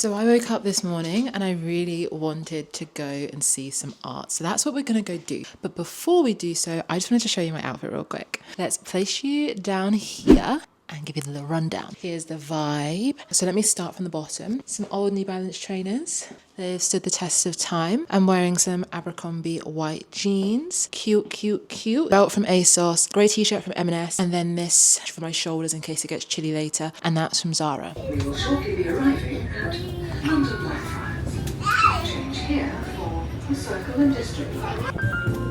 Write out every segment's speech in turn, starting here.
So I woke up this morning and I really wanted to go and see some art. So that's what we're going to go do. But before we do so, I just wanted to show you my outfit real quick. Let's place you down here and give you the little rundown. Here's the vibe. So let me start from the bottom. Some old New Balance trainers. They've stood the test of time. I'm wearing some Abercrombie white jeans. Cute, cute, cute. Belt from ASOS. Grey t-shirt from M&S. And then this for my shoulders in case it gets chilly later. And that's from Zara. We will shortly be arriving at London Blackfriars. Change here for the Circle and District Line.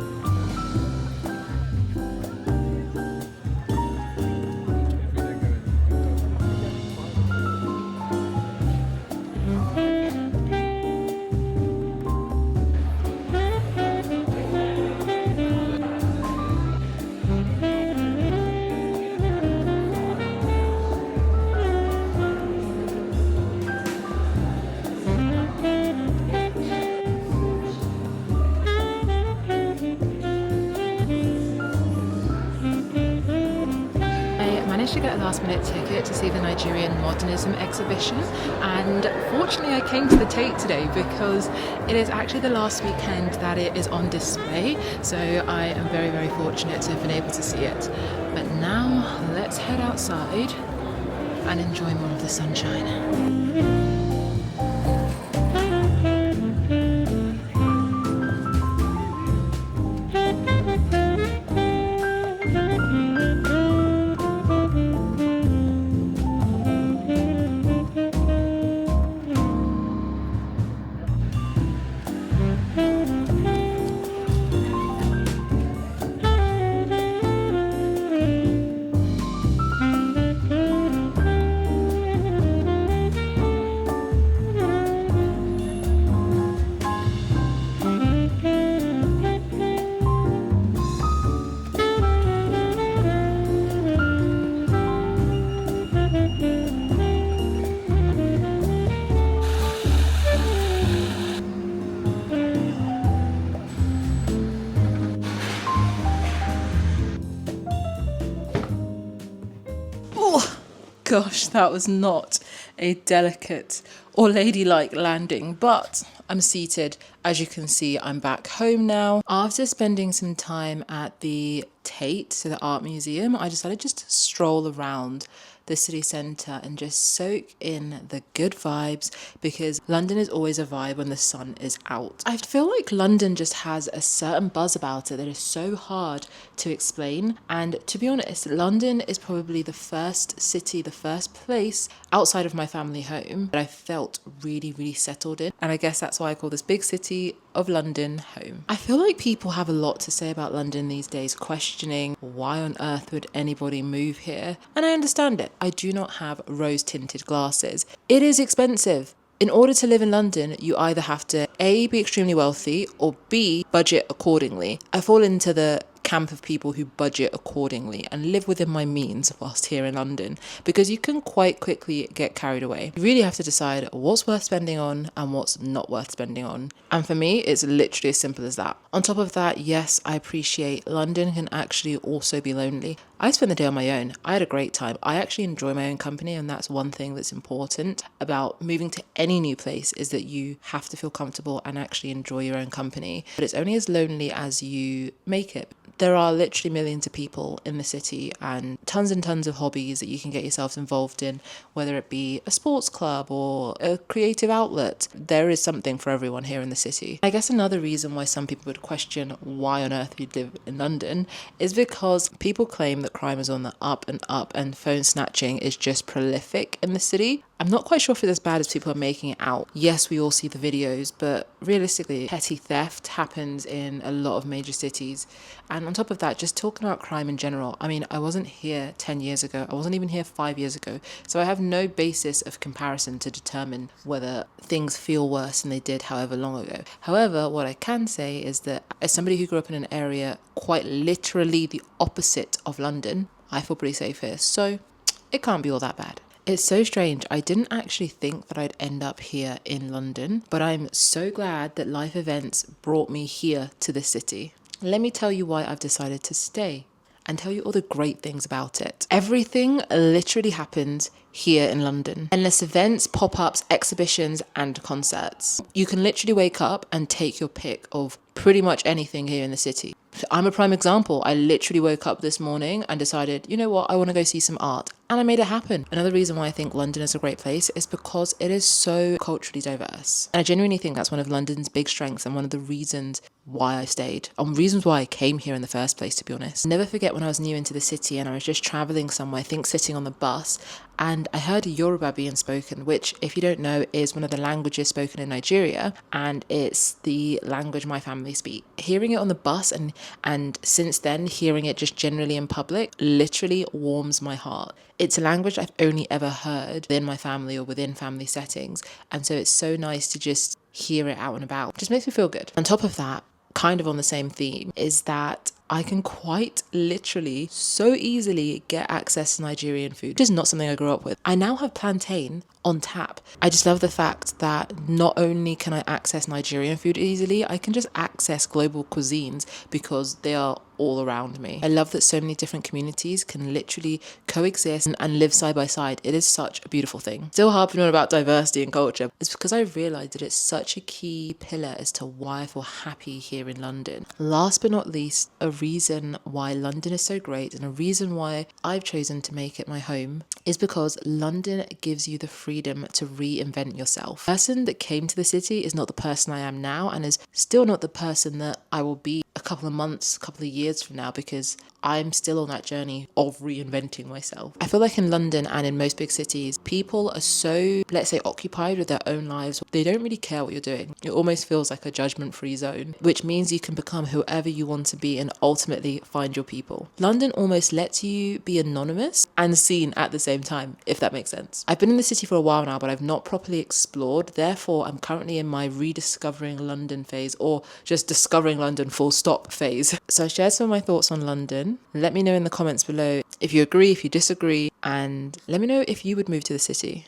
To get a last minute ticket to see the Nigerian modernism exhibition, and fortunately I came to the Tate today because it is actually the last weekend that it is on display, so I am very, very fortunate to have been able to see it. But now let's head outside and enjoy more of the sunshine. Gosh, that was not a delicate or ladylike landing, but I'm seated. As you can see, I'm back home now. After spending some time at the Tate, so the art museum, I decided just to stroll around the city centre and just soak in the good vibes, because London is always a vibe when the sun is out. I feel like London just has a certain buzz about it that is so hard to explain, and to be honest, London is probably the first city, the first place outside of my family home that I felt really, really settled in, and I guess that's why I call this big city of London home. I feel like people have a lot to say about London these days, questioning why on earth would anybody move here, and I understand it. I do not have rose-tinted glasses. It is expensive. In order to live in London, you either have to A, be extremely wealthy, or B, budget accordingly. I fall into the camp of people who budget accordingly and live within my means whilst here in London, because you can quite quickly get carried away. You really have to decide what's worth spending on and what's not worth spending on. And for me, it's literally as simple as that. On top of that, yes, I appreciate London can actually also be lonely. I spent the day on my own. I had a great time. I actually enjoy my own company, and that's one thing that's important about moving to any new place, is that you have to feel comfortable and actually enjoy your own company. But it's only as lonely as you make it. There are literally millions of people in the city and tons of hobbies that you can get yourselves involved in, whether it be a sports club or a creative outlet. There is something for everyone here in the city. I guess another reason why some people would question why on earth you'd live in London is because people claim that crime is on the up and phone snatching is just prolific in the city. I'm not quite sure if it's as bad as people are making it out. Yes, we all see the videos, but realistically, petty theft happens in a lot of major cities. And on top of that, just talking about crime in general, I mean, I wasn't here 10 years ago. I wasn't even here 5 years ago. So I have no basis of comparison to determine whether things feel worse than they did however long ago. However, what I can say is that as somebody who grew up in an area quite literally the opposite of London, I feel pretty safe here. So it can't be all that bad. It's so strange. I didn't actually think that I'd end up here in London, but I'm so glad that life events brought me here to this city. Let me tell you why I've decided to stay. and tell you all the great things about it. Everything literally happens here in London. Endless events, pop-ups, exhibitions, and concerts. You can literally wake up and take your pick of pretty much anything here in the city. I'm a prime example. I literally woke up this morning and decided, you know what, I want to go see some art. And I made it happen. Another reason why I think London is a great place is because it is so culturally diverse. And I genuinely think that's one of London's big strengths and one of the reasons why I stayed, and reasons why I came here in the first place, to be honest. Never forget when I was new into the city and I was just traveling somewhere, I think sitting on the bus, and I heard Yoruba being spoken, which, if you don't know, is one of the languages spoken in Nigeria, and it's the language my family speak. Hearing it on the bus and since then hearing it just generally in public literally warms my heart. It's a language I've only ever heard within my family or within family settings, and so it's so nice to just hear it out and about. It just makes me feel good. On top of that, kind of on the same theme, is that I can quite literally so easily get access to Nigerian food, which is not something I grew up with. I now have plantain on tap. I just love the fact that not only can I access Nigerian food easily, I can just access global cuisines because they are all around me. I love that so many different communities can literally coexist and live side by side. It is such a beautiful thing. Still harping on about diversity and culture. It's because I realised that it's such a key pillar as to why I feel happy here in London. Last but not least, a reason why London is so great and a reason why I've chosen to make it my home is because London gives you the freedom to reinvent yourself. The person that came to the city is not the person I am now and is still not the person that I will be a couple of months, a couple of years from now, because I'm still on that journey of reinventing myself. I feel like in London and in most big cities, people are so, let's say, occupied with their own lives. They don't really care what you're doing. It almost feels like a judgment-free zone, which means you can become whoever you want to be and ultimately find your people. London almost lets you be anonymous and seen at the same time, if that makes sense. I've been in the city for a while now, but I've not properly explored. Therefore, I'm currently in my rediscovering London phase, or just discovering London full stop phase. So I shared some of my thoughts on London. Let me know in the comments below if you agree, if you disagree, and let me know if you would move to the city.